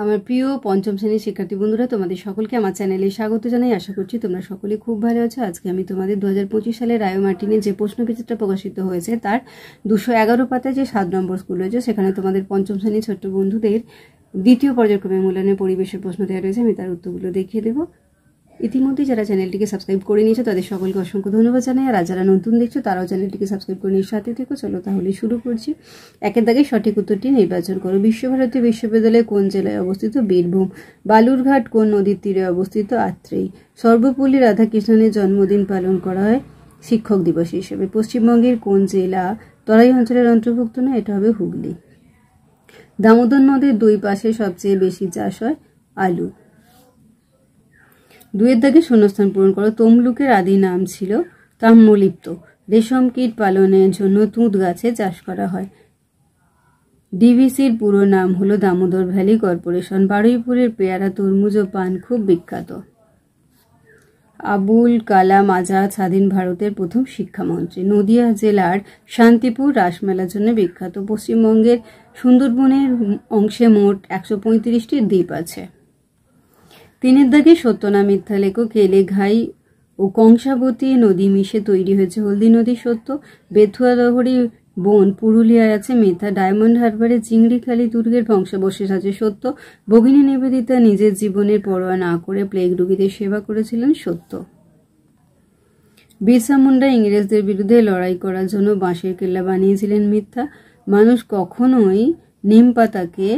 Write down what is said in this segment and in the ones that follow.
আমার প্রিয় পঞ্চম শ্রেণীর শিক্ষার্থী বন্ধুরা, তোমাদের সকলকে আমার চ্যানেলে স্বাগত জানাই। আশা করছি তোমরা সকলে খুব ভালো আছো। আজকে আমি তোমাদের 2025 সালে রায় মার্টিনের যে প্রশ্নবিচিত্রা প্রকাশিত হয়েছে তার 211 পাতায় যে 7 নম্বর স্কুল রয়েছে সেখানে তোমাদের পঞ্চম শ্রেণীর ছোট্ট বন্ধুদের দ্বিতীয় পর্যায়ক্রমে মূল্যায়নের পরিবেশের প্রশ্ন দেওয়া রয়েছে। আমি তার উত্তরগুলো দেখিয়ে দেবো। ইতিমধ্যে যারা চ্যানেলটিকে সাবস্ক্রাইব করে নিয়েছো তাদের সকলকে অসংখ্য ধন্যবাদ জানাই। আর যারা নতুন দেখছো তারাও চ্যানেলটিকে সাবস্ক্রাইব করে নিয়ে সাথে থেকো। চলো তাহলে শুরু করছি। একের দাগে সঠিক উত্তরটি নির্বাচন করো। বিশ্বভারতী বিশ্ববিদ্যালয় কোন জেলায় অবস্থিত? বীরভূম। বালুরঘাট কোন নদীর তীরে অবস্থিত? আত্রেই। সর্বপল্লী রাধাকৃষ্ণনের জন্মদিন পালন করা হয় শিক্ষক দিবস হিসেবে। পশ্চিমবঙ্গের কোন জেলা তরাই অঞ্চলের অন্তর্ভুক্ত না? এটা হবে হুগলি। দামোদর নদীর দুই পাশে সবচেয়ে বেশি চাষ হয় আলু। দুয়ের দাগে শূন্যস্থান পূরণ করো। তমলুকের আদি নাম ছিল তাম্রলিপ্ত। রেশম কীট পালনের জন্য তুঁত গাছে চাষ করা হয়। ডিভিসির পুরো নাম হলো দামোদর ভ্যালি কর্পোরেশন। বারুইপুরের পেয়ারা, তরমুজ ও পান খুব বিখ্যাত। আবুল কালাম আজাদ স্বাধীন ভারতের প্রথম শিক্ষামন্ত্রী। নদিয়া জেলার শান্তিপুর রাসমেলার জন্য বিখ্যাত। পশ্চিমবঙ্গের সুন্দরবনের অংশে মোট 135টি দ্বীপ আছে। তিনের দাগে সত্য না মিথ্যা লেখো। কেলেঘাই ও কংসাবতী নদী মিশে তৈরি হয়েছে হলদি নদী। সত্য। বেথুয়া লহরী বন পুরুলিয়ায় আছে। মিথ্যা। ডায়মন্ড হারবারে চিংড়িখালি দুর্গের ধ্বংসাবশেষ আছে। সত্য। ভগিনী নিবেদিতা নিজের জীবনের পরোয়া না করে প্লেগ রোগীদের সেবা করেছিলেন। সত্য। বিরসা মুন্ডা ইংরেজদের বিরুদ্ধে লড়াই করার জন্য বাঁশের কেল্লা বানিয়েছিলেন। মিথ্যা। মানুষ কখনোই নিম পাতাকে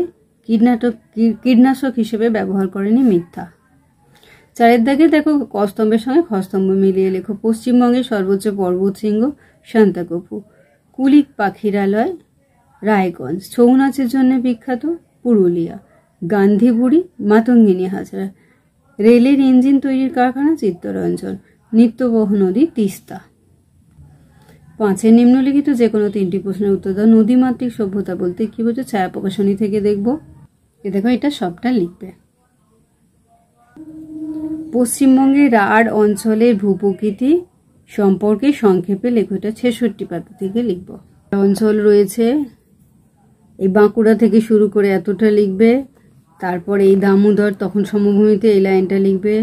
কীটনাশক হিসেবে ব্যবহার করেনি। মিথ্যা। চারের দাগে দেখো কস্তম্ভের সঙ্গে খস্তম্ভ মিলিয়ে লেখো। পশ্চিমবঙ্গের সর্বোচ্চ পর্বতশৃঙ্গ সান্তাকফু। কুলিক পাখিরালয় রায়গঞ্জ। ছৌ নাচের জন্য বিখ্যাত পুরুলিয়া। গান্ধীবুড়ি মাতঙ্গিনী হাজরা। রেলের ইঞ্জিন তৈরির কারখানা চিত্তরঞ্জন। নিত্যবহ নদী তিস্তা। পাঁচের নিম্নলিখিত যে কোনো তিনটি প্রশ্নের উত্তর দাও। নদীমাতৃক সভ্যতা বলতে কি বোঝো? ছায়া প্রকাশনী থেকে দেখবো। দেখো এটা সবটা লিখবে। পশ্চিমবঙ্গের রাঢ় অঞ্চলের ভূপ্রকৃতি সম্পর্কে সংক্ষেপে লেখো। এটা 66 পাতা থেকে লিখব। অঞ্চল রয়েছে এই বাঁকুড়া থেকে শুরু করে এতটা লিখবে। তারপর এই দামোদর তখন সমভূমিতে এই লাইনটা লিখবে।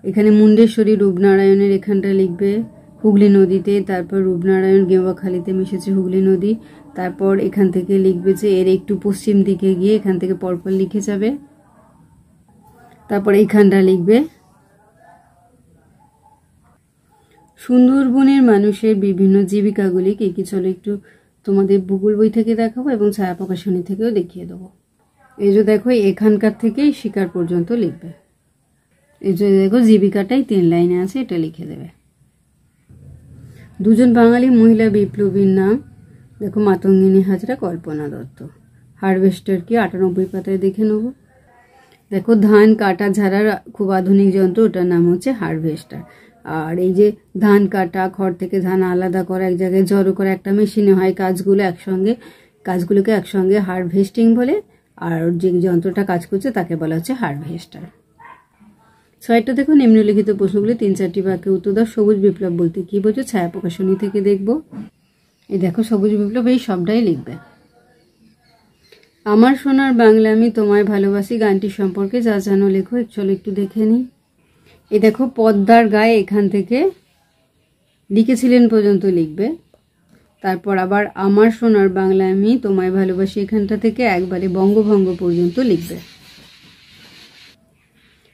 এখানে মুন্ডেশ্বরী রূপনারায়ণের এখানটা লিখবে হুগলি নদীতে। তারপর রূপনারায়ণ গেওয়াখালীতে মিশেছে হুগলি নদী। তারপর এখান থেকে লিখবে যে এর একটু পশ্চিম দিকে গিয়ে এখান থেকে পরপর লিখে যাবে। তারপর এইখানটা লিখবে সুন্দরবনের মানুষের বিভিন্ন জীবিকাগুলি কি কি। চলো একটু তোমাদের ভূগোল বই থেকে দেখাবো এবং ছায়া প্রকাশনী থেকেও দেখিয়ে দেবো। এই যে দেখো এখানকার থেকে শিকার পর্যন্ত লিখবে। এই যে দেখো জীবিকাটাই 3 লাইনে আছে, এটা লিখে দেবে। দুজন বাঙালি মহিলা বিপ্লবীর নাম দেখো মাতঙ্গিনী হাজরা, কল্পনা দত্ত। হারভেস্টার কি 98 পাতায় দেখে নেব। দেখো ধান কাটা ঝাড়ার খুব আধুনিক যন্ত্র, ওটার নাম হচ্ছে হারভেস্টার। আর এই যে ধান কাটা, খড় থেকে ধান আলাদা করা, এক জায়গায় জড়ো করা একটা মেশিনে হয় কাজগুলোকে একসঙ্গে হারভেস্টিং বলে। আর যে যন্ত্রটা কাজ করছে তাকে বলা হচ্ছে হারভেস্টার। 6টা দেখো নিম্নলিখিত প্রশ্নগুলি 3-4টি বাক্যে উত্তর দাও। সবুজ বিপ্লব বলতে কি বোঝো? ছায়া প্রকাশনী থেকে দেখব। এই দেখো সবুজ বিপ্লব, এই সবটাই লিখবে। আমার সোনার বাংলা আমি তোমায় ভালোবাসি গানটি সম্পর্কে যা জানো লেখো। চলো একটু দেখে নিই। এই দেখো পদ্মার গায়ে এখান থেকে লিখেছিলেন পর্যন্ত লিখবে। তারপর আবার আমার সোনার বাংলা আমি তোমায় ভালোবাসি এখানটা থেকে একবারে বঙ্গভঙ্গ পর্যন্ত লিখবে।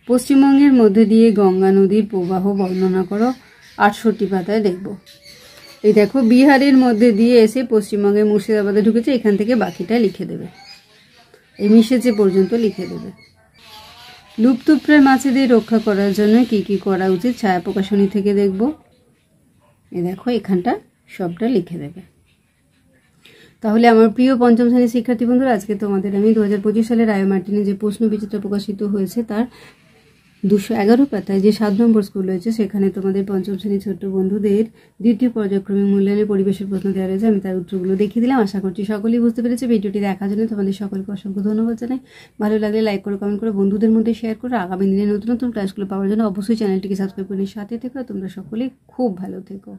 পশ্চিমবঙ্গের মধ্যে দিয়ে গঙ্গা নদীর প্রবাহ বর্ণনা করো। 68 পাতায় দেখব। এই দেখো বিহারের মধ্যে দিয়ে এসে পশ্চিমবঙ্গের মুর্শিদাবাদে ঢুকেছে, এখান থেকে বাকিটা লিখে দেবে। এই মিশেছে পর্যন্ত লিখে দেবে। লুপ্তপ্রায় মাছেদের রক্ষা করার জন্য কি কি করা উচিত? ছায়া প্রকাশনী থেকে দেখব। এই দেখো এখানটা সবটা লিখে দেবে। তাহলে আমার প্রিয় পঞ্চম শ্রেণীর শিক্ষার্থী বন্ধুরা, আজকে তোমাদের আমি 2025 সালে রায় মার্টিনে যে প্রশ্নবিচিত্রা প্রকাশিত হয়েছে তার 211 পাতায় যে 7 নম্বর স্কুল রয়েছে সেখানে তোমাদের পঞ্চম শ্রেণীর ছোট্ট বন্ধুদের দ্বিতীয় পর্যায়ক্রমে মূল্যায়নের পরিবেশের প্রশ্ন দেওয়া রয়েছে। আমি তার উত্তরগুলো দেখিয়ে দিলাম। আশা করছি সকলেই বুঝতে পেরেছে। ভিডিওটি দেখার জন্য তোমাদের সকলকে অসংখ্য ধন্যবাদ জানাই। ভালো লাগলে লাইক করো, কমেন্ট করো, বন্ধুদের মধ্যে শেয়ার করো। আগামী দিনে নতুন নতুন ক্লাসগুলো পাওয়ার জন্য অবশ্যই চ্যানেলটিকে সাবস্ক্রাইব করে সাথে থেকো। তোমরা সকলেই খুব ভালো থেকো।